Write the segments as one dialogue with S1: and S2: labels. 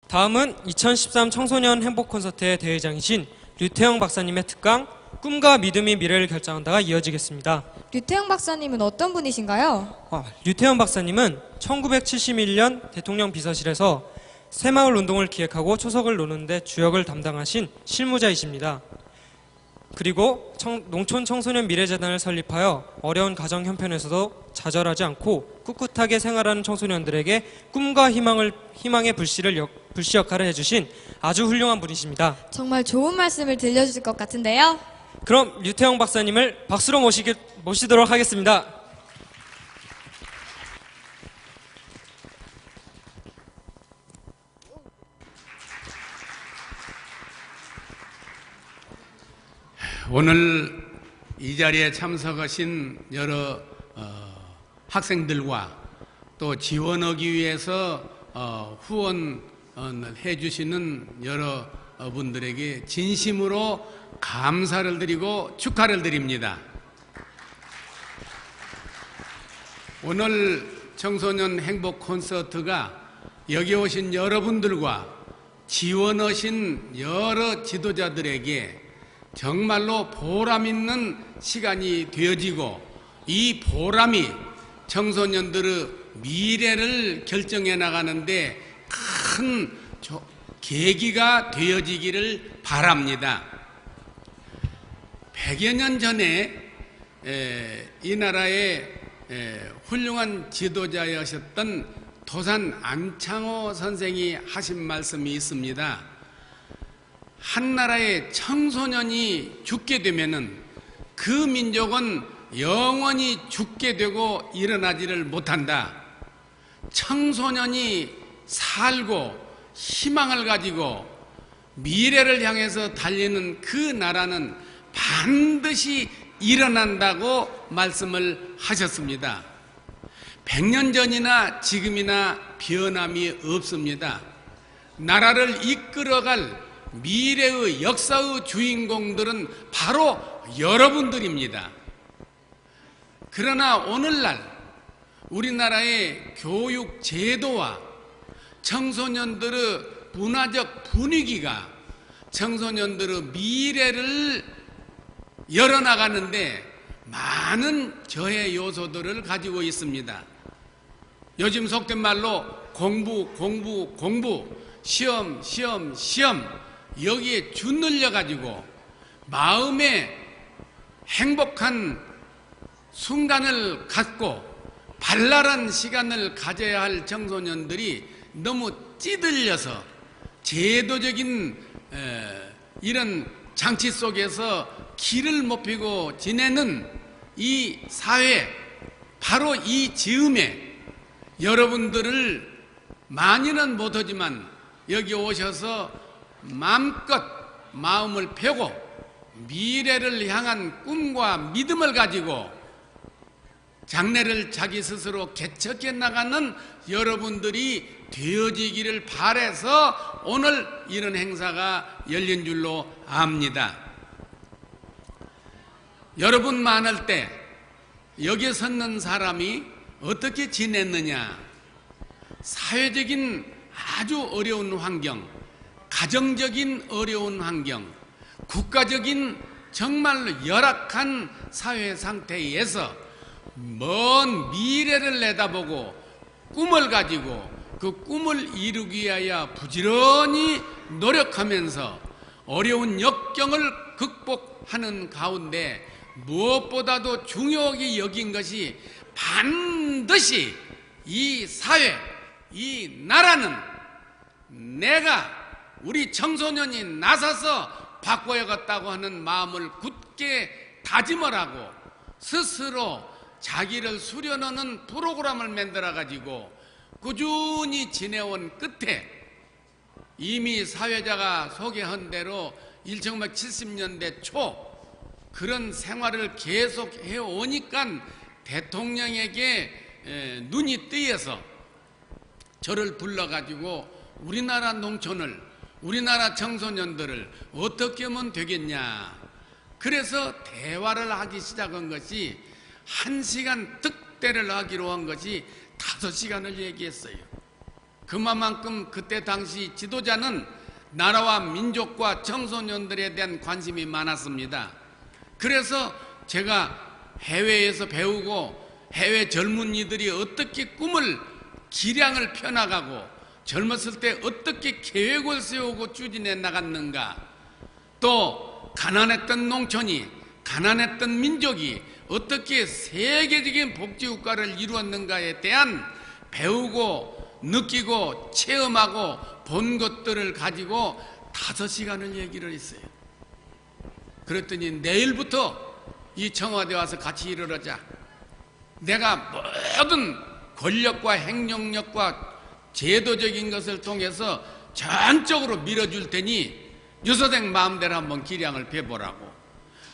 S1: 다음은 2013 청소년 행복 콘서트의 대회장이신 류태영 박사님의 특강 꿈과 믿음이 미래를 결정한다가 이어지겠습니다.
S2: 류태영 박사님은 어떤 분이신가요?
S1: 류태영 박사님은 1971년 대통령 비서실에서 새마을 운동을 기획하고 초석을 놓는 데 주역을 담당하신 실무자이십니다. 그리고 농촌 청소년 미래재단을 설립하여 어려운 가정 형편에서도 좌절하지 않고 꿋꿋하게 생활하는 청소년들에게 꿈과 희망의 불씨 역할을 해주신 아주 훌륭한 분이십니다.
S2: 정말 좋은 말씀을 들려주실 것 같은데요.
S1: 그럼 류태영 박사님을 박수로 모시도록 하겠습니다.
S3: 오늘 이 자리에 참석하신 여러 학생들과 또 지원하기 위해서 후원해 주시는 여러 분들에게 진심으로 감사를 드리고 축하를 드립니다. 오늘 청소년 행복 콘서트가 여기 오신 여러분들과 지원하신 여러 지도자들에게 정말로 보람 있는 시간이 되어지고 이 보람이 청소년들의 미래를 결정해 나가는데 큰 계기가 되어지기를 바랍니다. 100여 년 전에 이 나라의 훌륭한 지도자였던 도산 안창호 선생이 하신 말씀이 있습니다. 한 나라의 청소년이 죽게 되면은 그 민족은 영원히 죽게 되고 일어나지를 못한다. 청소년이 살고 희망을 가지고 미래를 향해서 달리는 그 나라는 반드시 일어난다고 말씀을 하셨습니다. 100년 전이나 지금이나 변함이 없습니다. 나라를 이끌어갈 미래의 역사의 주인공들은 바로 여러분들입니다. 그러나 오늘날 우리나라의 교육 제도와 청소년들의 문화적 분위기가 청소년들의 미래를 열어나가는데 많은 저해 요소들을 가지고 있습니다. 요즘 속된 말로 공부, 시험 여기에 주눌려 가지고 마음에 행복한 순간을 갖고 발랄한 시간을 가져야 할 청소년들이 너무 찌들려서 제도적인 이런 장치 속에서 길을 못 펴고 지내는 이 사회, 바로 이 즈음에 여러분들을 많이는 못하지만 여기 오셔서 마음껏 마음을 펴고 미래를 향한 꿈과 믿음을 가지고 장래를 자기 스스로 개척해 나가는 여러분들이 되어지기를 바라서 오늘 이런 행사가 열린 줄로 압니다. 여러분 많을 때 여기에 섰는 사람이 어떻게 지냈느냐, 사회적인 아주 어려운 환경, 가정적인 어려운 환경, 국가적인 정말로 열악한 사회 상태에서 먼 미래를 내다보고 꿈을 가지고 그 꿈을 이루기 위하여 부지런히 노력하면서 어려운 역경을 극복하는 가운데 무엇보다도 중요하게 여긴 것이 반드시 이 사회, 이 나라는 내가 우리 청소년이 나서서 바꿔야겠다고 하는 마음을 굳게 다짐을 하고 스스로 자기를 수련하는 프로그램을 만들어 가지고 꾸준히 지내온 끝에 이미 사회자가 소개한 대로 1970년대 초 그런 생활을 계속 해오니까 대통령에게 눈이 띄어서 저를 불러가지고 우리나라 농촌을, 우리나라 청소년들을 어떻게 하면 되겠냐, 그래서 대화를 하기 시작한 것이 1시간 특대를 하기로 한 것이 5시간을 얘기했어요. 그만큼 그때 당시 지도자는 나라와 민족과 청소년들에 대한 관심이 많았습니다. 그래서 제가 해외에서 배우고 해외 젊은이들이 어떻게 꿈을 기량을 펴나가고 젊었을 때 어떻게 계획을 세우고 추진해 나갔는가, 또 가난했던 농촌이, 가난했던 민족이 어떻게 세계적인 복지국가를 이루었는가에 대한 배우고 느끼고 체험하고 본 것들을 가지고 5시간을 얘기를 했어요. 그랬더니 내일부터 이 청와대 와서 같이 일을 하자. 내가 모든 권력과 행정력과 제도적인 것을 통해서 전적으로 밀어줄 테니 유 선생 마음대로 한번 기량을 펴보라고.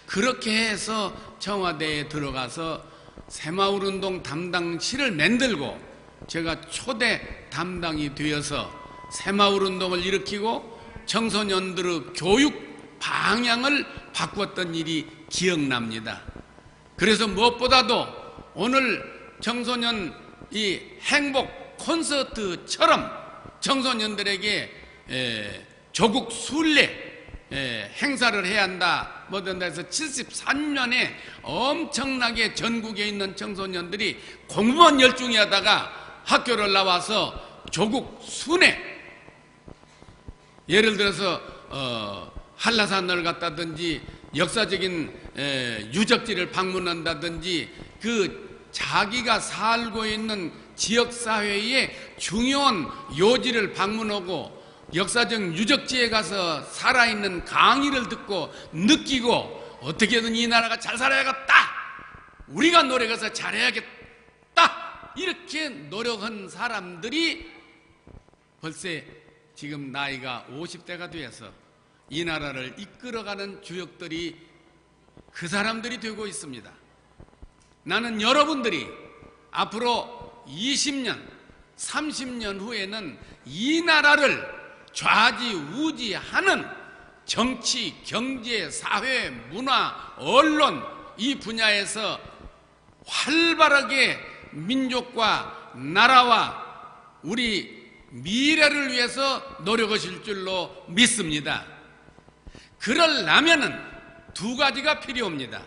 S3: 그렇게 해서 청와대에 들어가서 새마을운동 담당실을 만들고 제가 초대 담당이 되어서 새마을운동을 일으키고 청소년들의 교육 방향을 바꿨던 일이 기억납니다. 그래서 무엇보다도 오늘 청소년 이 행복 콘서트처럼 청소년들에게 조국 순례 행사를 해야 한다 뭐든 해서 73년에 엄청나게 전국에 있는 청소년들이 공무원 열중히 하다가 학교를 나와서 조국 순회, 예를 들어서 한라산을 갔다든지 역사적인 유적지를 방문한다든지 그 자기가 살고 있는 지역사회의 중요한 요지를 방문하고 역사적 유적지에 가서 살아있는 강의를 듣고 느끼고 어떻게든 이 나라가 잘 살아야겠다, 우리가 노력해서 잘해야겠다, 이렇게 노력한 사람들이 벌써 지금 나이가 50대가 되어서 이 나라를 이끌어가는 주역들이 그 사람들이 되고 있습니다. 나는 여러분들이 앞으로 20년, 30년 후에는 이 나라를 좌지우지하는 정치, 경제, 사회, 문화, 언론 이 분야에서 활발하게 민족과 나라와 우리 미래를 위해서 노력하실 줄로 믿습니다. 그러려면은 2가지가 필요합니다.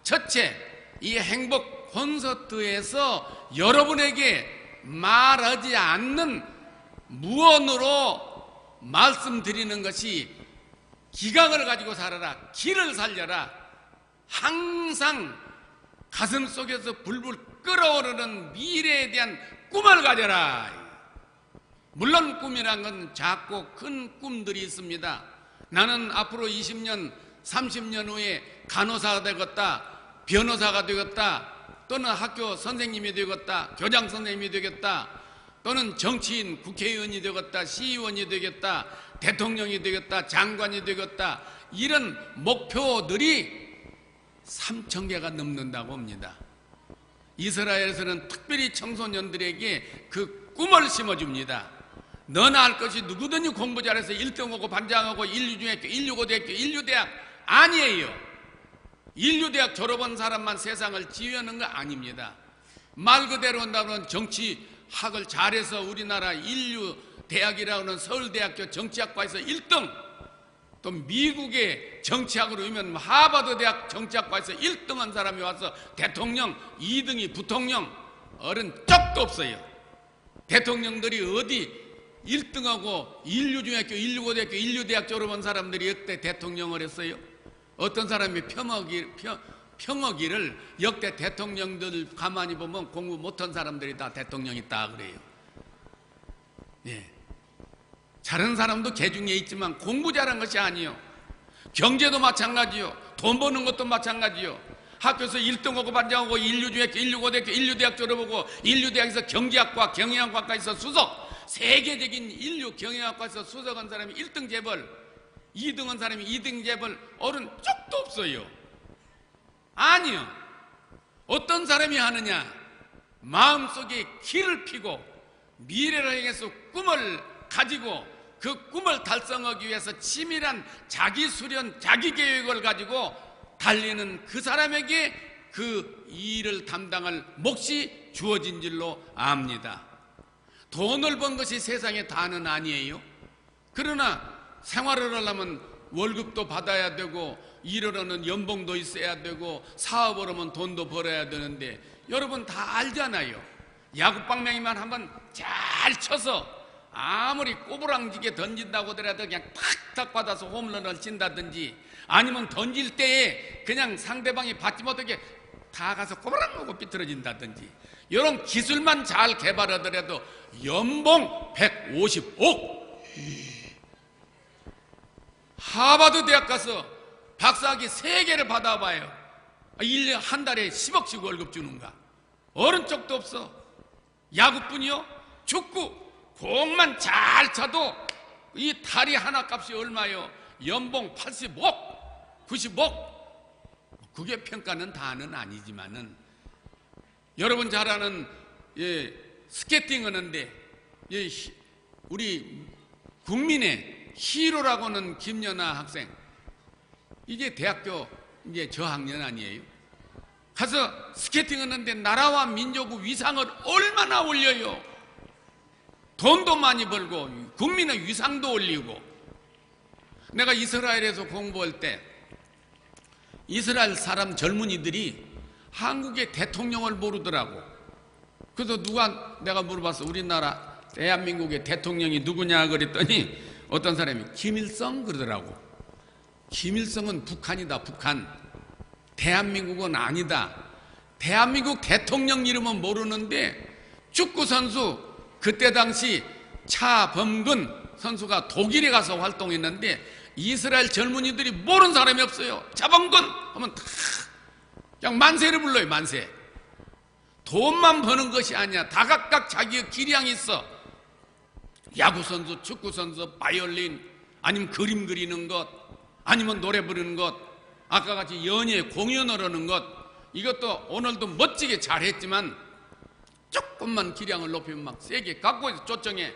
S3: 첫째, 이 행복 콘서트에서 여러분에게 말하지 않는 무언으로 말씀드리는 것이 기강을 가지고 살아라, 길을 살려라, 항상 가슴 속에서 불불 끓어오르는 미래에 대한 꿈을 가져라. 물론 꿈이란 건 작고 큰 꿈들이 있습니다. 나는 앞으로 20년, 30년 후에 간호사가 되겠다, 변호사가 되겠다, 또는 학교 선생님이 되겠다, 교장 선생님이 되겠다, 또는 정치인, 국회의원이 되겠다, 시의원이 되겠다, 대통령이 되겠다, 장관이 되겠다, 이런 목표들이 3,000개가 넘는다고 합니다. 이스라엘에서는 특별히 청소년들에게 그 꿈을 심어줍니다. 너나 할 것이 누구든지 공부 잘해서 1등하고 반장하고 인류중학교, 인류고등학교, 인류대학 아니에요. 인류대학 졸업한 사람만 세상을 지휘하는 거 아닙니다. 말 그대로 한다면 정치학을 잘해서 우리나라 인류대학이라고 하는 서울대학교 정치학과에서 1등, 또 미국의 정치학으로 보면 하버드 대학 정치학과에서 1등한 사람이 와서 대통령, 2등이 부통령, 어른 쪽도 없어요. 대통령들이 어디 1등하고 인류중학교, 인류고등학교, 인류대학 졸업한 사람들이 역대 대통령을 했어요? 어떤 사람이 평어기를 역대 대통령들 가만히 보면 공부 못한 사람들이 다 대통령 있다 그래요. 예. 잘하는 사람도 개중에 있지만 공부 잘한 것이 아니요. 경제도 마찬가지요. 돈 버는 것도 마찬가지요. 학교에서 1등하고 반장하고 인류중학교, 인류고등학교, 인류대학 졸업하고 인류대학에서 경제학과, 경영학과에서 수석, 세계적인 인류 경영학과에서 수석한 사람이 1등 재벌, 2등한 사람이 2등 재벌, 어른 쪽도 없어요. 아니요. 어떤 사람이 하느냐? 마음속에 길을 피고 미래를 향해서 꿈을 가지고 그 꿈을 달성하기 위해서 치밀한 자기 수련, 자기 계획을 가지고 달리는 그 사람에게 그 일을 담당할 몫이 주어진 줄로 압니다. 돈을 번 것이 세상의 다는 아니에요. 그러나 생활을 하려면 월급도 받아야 되고 일을 하는 연봉도 있어야 되고 사업을 하면 돈도 벌어야 되는데 여러분 다 알잖아요. 야구방망이만 한번 잘 쳐서 아무리 꼬부랑지게 던진다고 하더라도 그냥 탁탁 받아서 홈런을 친다든지 아니면 던질 때에 그냥 상대방이 받지 못하게 다 가서 꼬부랑 하고 삐뚤어진다든지 이런 기술만 잘 개발하더라도 연봉 150억. 하버드 대학 가서 박사학위 3개를 받아봐요. 1년 한 달에 10억씩 월급 주는가? 어른 쪽도 없어. 야구뿐이요? 축구 공만 잘 차도 이 다리 하나 값이 얼마요? 연봉 80억 90억. 그게 평가는 다는 아니지만은 여러분 잘 아는 스케이팅 하는데 우리 국민의 히로라고는 김연아 학생, 이게 대학교 이제 저학년 아니에요? 가서 스케이팅 하는데 나라와 민족의 위상을 얼마나 올려요. 돈도 많이 벌고 국민의 위상도 올리고. 내가 이스라엘에서 공부할 때 이스라엘 사람 젊은이들이 한국의 대통령을 모르더라고. 그래서 내가 물어봤어. 우리나라 대한민국의 대통령이 누구냐 그랬더니 어떤 사람이 김일성 그러더라고. 김일성은 북한이다. 북한. 대한민국은 아니다. 대한민국 대통령 이름은 모르는데 축구선수 그때 당시 차범근 선수가 독일에 가서 활동했는데 이스라엘 젊은이들이 모르는 사람이 없어요. 차범근 하면 다 그냥 만세를 불러요. 만세. 돈만 버는 것이 아니야. 다 각각 자기의 기량이 있어. 야구선수, 축구선수, 바이올린, 아니면 그림 그리는 것, 아니면 노래 부르는 것, 아까 같이 연예 공연을 하는 것, 이것도 오늘도 멋지게 잘했지만 조금만 기량을 높이면 막 세게 갖고 초청해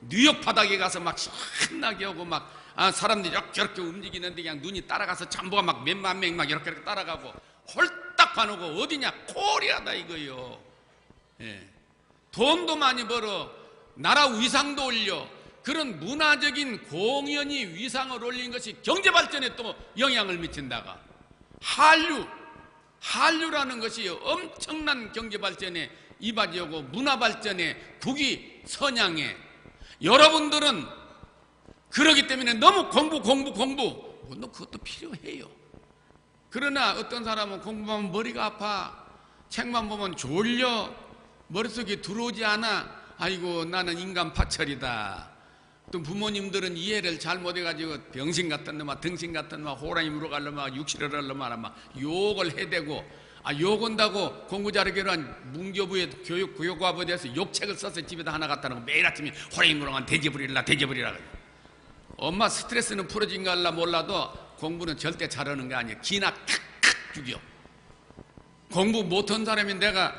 S3: 뉴욕 바닥에 가서 막 신나게 하고 막 사람들이 이렇게 움직이는데 그냥 눈이 따라가서 잠보가 막 몇만 명 막 이렇게 따라가고 홀딱 반하고 어디냐 코리아다 이거요. 예. 돈도 많이 벌어 나라 위상도 올려. 그런 문화적인 공연이 위상을 올린 것이 경제 발전에 또 영향을 미친다가 한류라는 것이 엄청난 경제 발전에 이바지하고 문화 발전에 국위 선양해. 여러분들은 그러기 때문에 너무 공부 물론 그것도 필요해요. 그러나 어떤 사람은 공부하면 머리가 아파, 책만 보면 졸려, 머릿속에 들어오지 않아. 아이고 나는 인간 파철이다. 또 부모님들은 이해를 잘못해가지고 병신 같은 놈아 등신 같은 놈아 호랑이 물어갈 놈아 육실을 할 놈아 막 욕을 해대고 욕한다고 공부 잘하기로 한 문교부의 교육과부에 대해서 욕책을 써서 집에다 하나 갖다 놓고 매일 아침에 호랑이 물어간 돼지부리라 엄마 스트레스는 풀어진 거 알라 몰라도 공부는 절대 잘하는 게 아니야. 기나 칵칵 죽여. 공부 못한 사람이 내가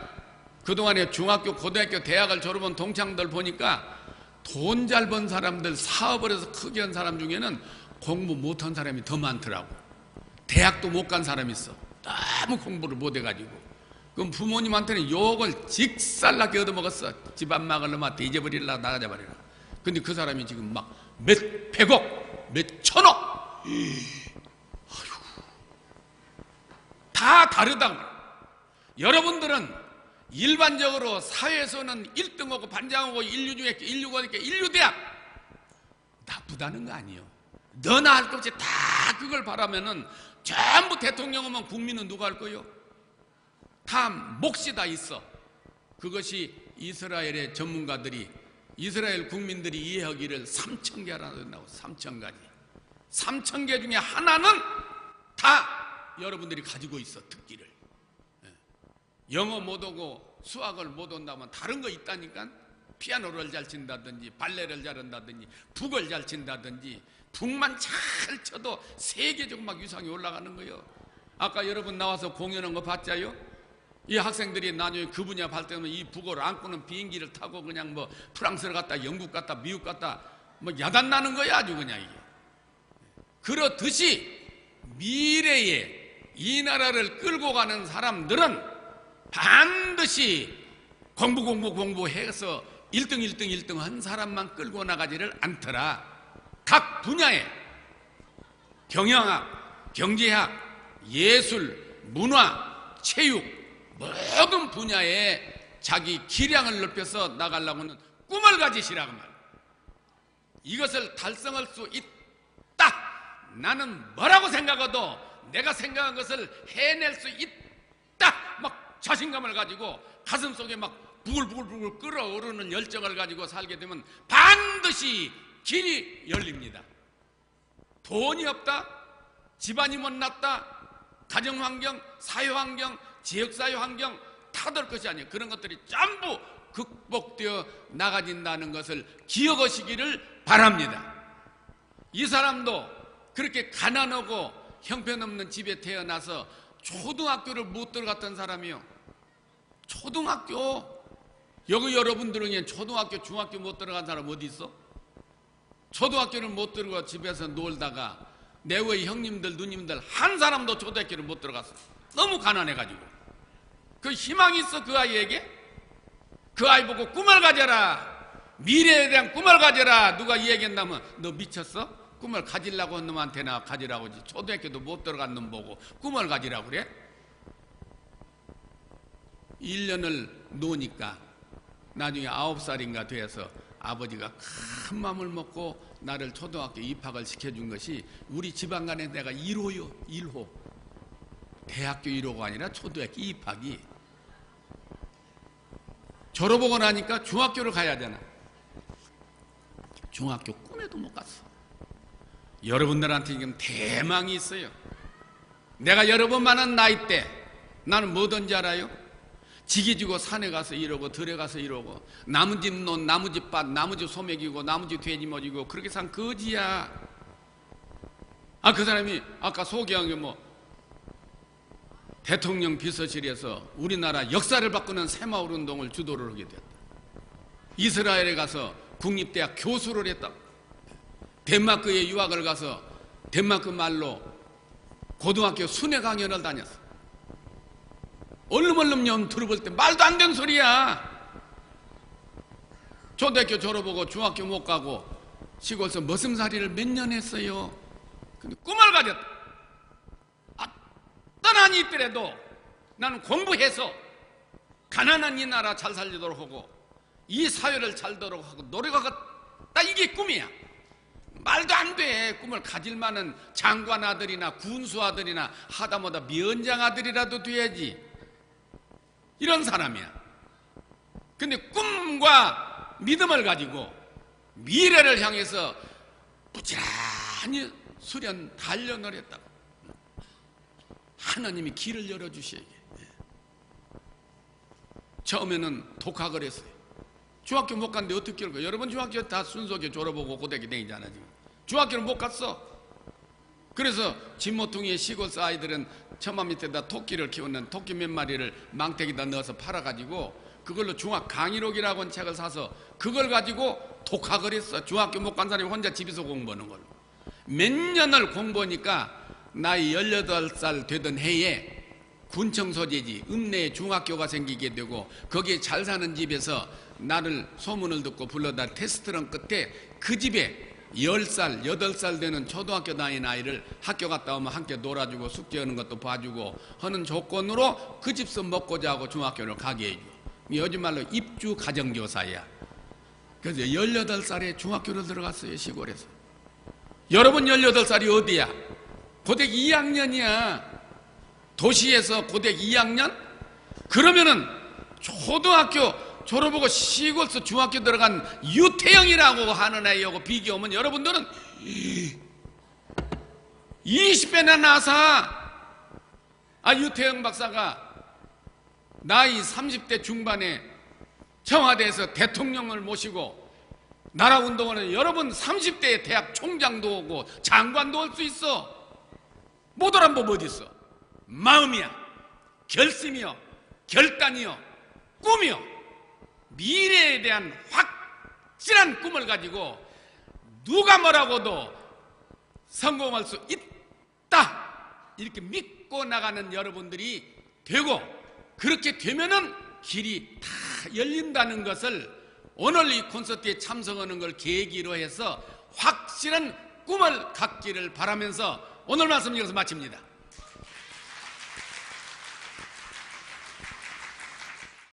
S3: 그동안에 중학교, 고등학교, 대학을 졸업한 동창들 보니까 돈 잘 번 사람들, 사업을 해서 크게 한 사람 중에는 공부 못한 사람이 더 많더라고. 대학도 못 간 사람이 있어. 너무 공부를 못 해가지고. 그럼 부모님한테는 욕을 직살나게 얻어먹었어. 집안 막을 놈아 뒤져버리라 나가자 버리라. 근데 그 사람이 지금 막 몇 백억, 몇 천억 다 다르다고. 여러분들은 일반적으로 사회에서는 1등하고 반장하고 인류 중에 인류가 이렇게 인류대학 나쁘다는 거 아니에요. 너나 할 것 없이 다 그걸 바라면은 전부 대통령 오면 국민은 누가 할 거요? 다 몫이 다 있어. 그것이 이스라엘의 전문가들이 이스라엘 국민들이 이해하기를 3,000개 하나 된다고. 3,000가지 3,000개 중에 하나는 다 여러분들이 가지고 있어. 특기를. 영어 못하고 수학을 못한다면 다른 거 있다니까. 피아노를 잘 친다든지 발레를 잘한다든지 북을 잘 친다든지 북만 잘 쳐도 세계적 막 위상이 올라가는 거예요. 아까 여러분 나와서 공연한 거 봤자요? 이 학생들이 나중에 그 분야 발전하면 이 북을 안고는 비행기를 타고 그냥 뭐 프랑스를 갔다 영국 갔다 미국 갔다 뭐 야단 나는 거야 아주 그냥 이게. 그렇듯이 미래에 이 나라를 끌고 가는 사람들은 반드시 공부해서 1등, 1등, 1등 한 사람만 끌고 나가지를 않더라. 각 분야에 경영학, 경제학, 예술, 문화, 체육 모든 분야에 자기 기량을 넓혀서 나가려고는 꿈을 가지시라고 말. 이것을 달성할 수 있다. 나는 뭐라고 생각해도 내가 생각한 것을 해낼 수 있다. 막 자신감을 가지고 가슴속에 막 부글부글 끓어오르는 열정을 가지고 살게 되면 반드시 길이 열립니다. 돈이 없다, 집안이 못났다, 가정환경, 사회환경, 지역사회환경 타들 것이 아니에요. 그런 것들이 전부 극복되어 나가진다는 것을 기억하시기를 바랍니다. 이 사람도 그렇게 가난하고 형편없는 집에 태어나서 초등학교를 못 들어갔던 사람이요. 초등학교, 여기 여러분들 중에 초등학교, 중학교 못 들어간 사람 어디 있어? 초등학교를 못 들어가 집에서 놀다가 내 외 형님들, 누님들 한 사람도 초등학교를 못 들어갔어. 너무 가난해가지고. 그 희망이 있어 그 아이에게? 그 아이 보고 꿈을 가져라, 미래에 대한 꿈을 가져라 누가 얘기했나면 너 미쳤어? 꿈을 가지려고 한 놈한테나 가지라고 하지. 초등학교도 못 들어간 놈 보고 꿈을 가지라고 그래? 1년을 노니까 나중에 9살인가 돼서 아버지가 큰 맘을 먹고 나를 초등학교 입학을 시켜준 것이 우리 집안간에 내가 1호요. 1호. 대학교 1호가 아니라 초등학교 입학이. 졸업하고 나니까 중학교를 가야 되나. 중학교 꿈에도 못 갔어. 여러분들한테 지금 대망이 있어요. 내가 여러분만한 나이 때 나는 뭐든지 알아요? 지게 지고 산에 가서 이러고 들에 가서 이러고 나무집 논 나무집 밭 나무집 소매기고 나무집 돼지 먹이고 그렇게 산 거지야. 아, 그 사람이 아까 소개한 게 뭐 대통령 비서실에서 우리나라 역사를 바꾸는 새마을 운동을 주도를 하게 됐다. 이스라엘에 가서 국립대학 교수를 했다. 덴마크에 유학을 가서 덴마크 말로 고등학교 순회 강연을 다녔어. 얼름얼름 들어볼 때 말도 안 되는 소리야. 초등학교 졸업하고 중학교 못 가고 시골에서 머슴살이를 몇 년 했어요. 근데 꿈을 가졌다. 어떤 한이 있더라도 나는 공부해서 가난한 이 나라 잘 살리도록 하고 이 사회를 잘 되도록 하고 노력하겠다. 이게 꿈이야. 말도 안 돼. 꿈을 가질 만한 장관 아들이나 군수 아들이나 하다못해 면장 아들이라도 돼야지. 이런 사람이야. 근데 꿈과 믿음을 가지고 미래를 향해서 부지런히 수련 단련을 했다고. 하나님이 길을 열어주셔야 돼. 처음에는 독학을 했어요. 중학교 못 갔는데 어떻게 할까? 여러분 중학교 다 순수하게 졸업하고 고등학교 다니잖아 지금. 중학교를 못 갔어. 그래서 진모퉁이의 시골서 아이들은 처마 밑에다 토끼를 키우는 토끼 몇 마리를 망태기다 넣어서 팔아가지고 그걸로 중학 강의록이라고 하는 책을 사서 그걸 가지고 독학을 했어. 중학교 못 간 사람이 혼자 집에서 공부하는 걸로. 몇 년을 공부하니까 나이 18살 되던 해에 군청 소재지 읍내에 중학교가 생기게 되고 거기에 잘 사는 집에서 나를 소문을 듣고 불러다 테스트런 끝에 그 집에 10살, 8살 되는 초등학교 다니는 아이를 학교 갔다 오면 함께 놀아주고 숙제하는 것도 봐주고 하는 조건으로 그 집서 먹고 자고 중학교를 가게 해줘. 요즘 말로 입주 가정교사야. 그래서 18살에 중학교를 들어갔어요. 시골에서. 여러분 18살이 어디야? 고대 2학년이야. 도시에서 고대 2학년? 그러면은 초등학교 졸업하고 시골서 중학교 들어간 유태영이라고 하는 애하고 비교하면 여러분들은 20배나 나서 유태영 박사가 나이 30대 중반에 청와대에서 대통령을 모시고 나라 운동을 하는 여러분 30대에 대학 총장도 오고 장관도 올 수 있어. 못 오란 법 어디 있어? 마음이야. 결심이요. 결단이요. 꿈이요. 미래에 대한 확실한 꿈을 가지고 누가 뭐라고도 성공할 수 있다. 이렇게 믿고 나가는 여러분들이 되고 그렇게 되면은 길이 다 열린다는 것을 오늘 이 콘서트에 참석하는 걸 계기로 해서 확실한 꿈을 갖기를 바라면서 오늘 말씀 여기서 마칩니다.